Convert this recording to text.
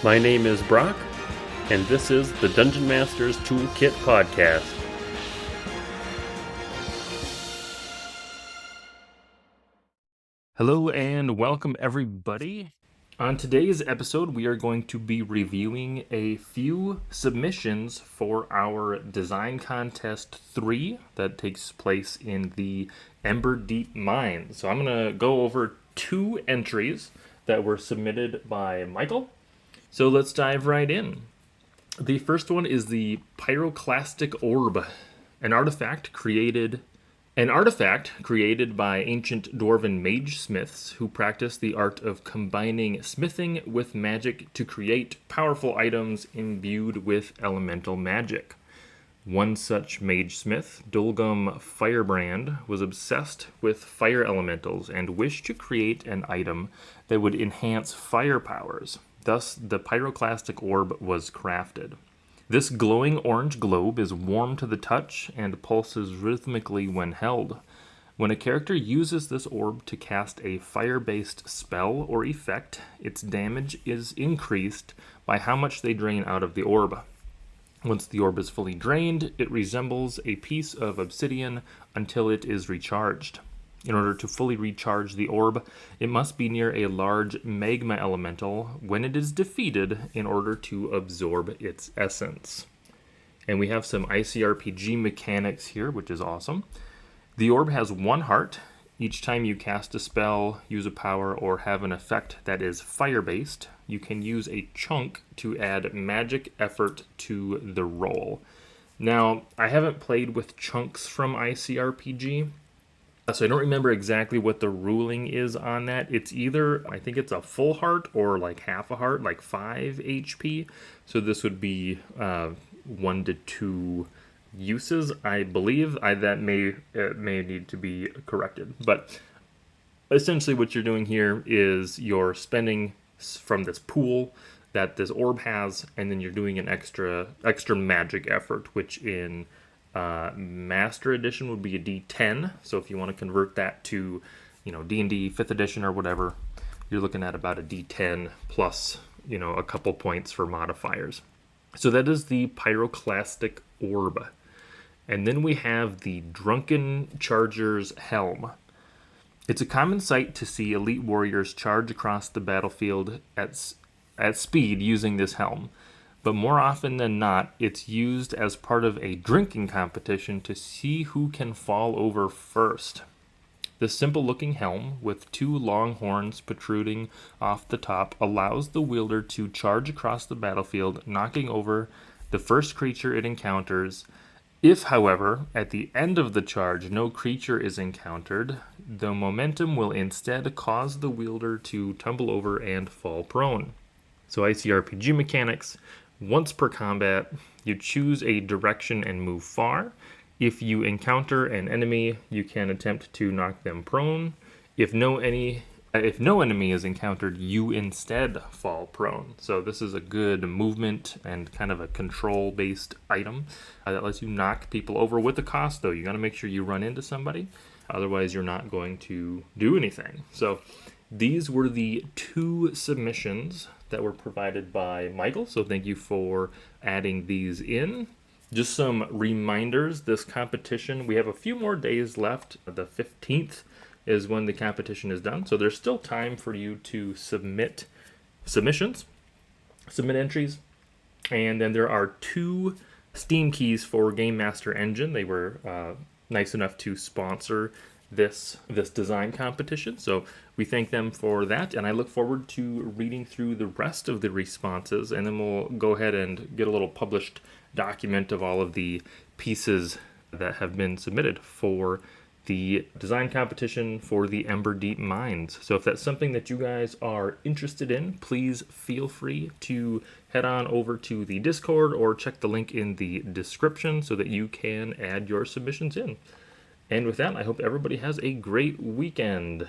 My name is Brock, and this is the Dungeon Master's Toolkit Podcast. Hello and welcome everybody. On today's episode, we are going to be reviewing a few submissions for our Design Contest 3 that takes place in the Emberdeep mine. So I'm going to go over 2 entries that were submitted by Michael. So let's dive right in. The first one is the Pyroclastic Orb, an artifact created by ancient dwarven mage-smiths who practice the art of combining smithing with magic to create powerful items imbued with elemental magic. One such mage-smith, Dulgum Firebrand, was obsessed with fire elementals and wished to create an item that would enhance fire powers. Thus, the Pyroclastic Orb was crafted. This glowing orange globe is warm to the touch and pulses rhythmically when held. When a character uses this orb to cast a fire-based spell or effect, its damage is increased by how much they drain out of the orb. Once the orb is fully drained, it resembles a piece of obsidian until it is recharged. In order to fully recharge the orb, it must be near a large magma elemental when it is defeated in order to absorb its essence. And we have some ICRPG mechanics here, which is awesome. The orb has 1 heart. Each time you cast a spell, use a power, or have an effect that is fire-based, you can use a chunk to add magic effort to the roll. Now, I haven't played with chunks from ICRPG, so I don't remember exactly what the ruling is on that. It's either, I think it's a full heart or like half a heart, like 5 HP. So this would be 1 to 2 uses, I believe. That may need to be corrected. But essentially what you're doing here is you're spending from this pool that this orb has, and then you're doing an extra magic effort, which in Master Edition would be a D10. So if you want to convert that to, D&D 5th Edition or whatever, you're looking at about a D10 plus, a couple points for modifiers. So that is the Pyroclastic Orb. And then we have the Drunken Charger's Helm. It's a common sight to see elite warriors charge across the battlefield at speed using this helm. But more often than not, it's used as part of a drinking competition to see who can fall over first. This simple-looking helm, with 2 long horns protruding off the top, allows the wielder to charge across the battlefield, knocking over the first creature it encounters. If, however, at the end of the charge no creature is encountered, the momentum will instead cause the wielder to tumble over and fall prone. So ICRPG mechanics. Once per combat, you choose a direction and move far. If you encounter an enemy, you can attempt to knock them prone. If no enemy is encountered, you instead fall prone. So this is a good movement and kind of a control-based item that lets you knock people over with a cost, though. You got to make sure you run into somebody. Otherwise, you're not going to do anything. So these were the 2 submissions that were provided by Michael, so thank you for adding these in. Just some reminders, this competition, we have a few more days left. The 15th is when the competition is done, so there's still time for you to submit entries, and then there are 2 Steam keys for Game Master Engine. They were nice enough to sponsor this design competition, so we thank them for that, and I look forward to reading through the rest of the responses, and then we'll go ahead and get a little published document of all of the pieces that have been submitted for the design competition for the Emberdeep mines. So if that's something that you guys are interested in, please feel free to head on over to the Discord or check the link in the description so that you can add your submissions in. And with that, I hope everybody has a great weekend.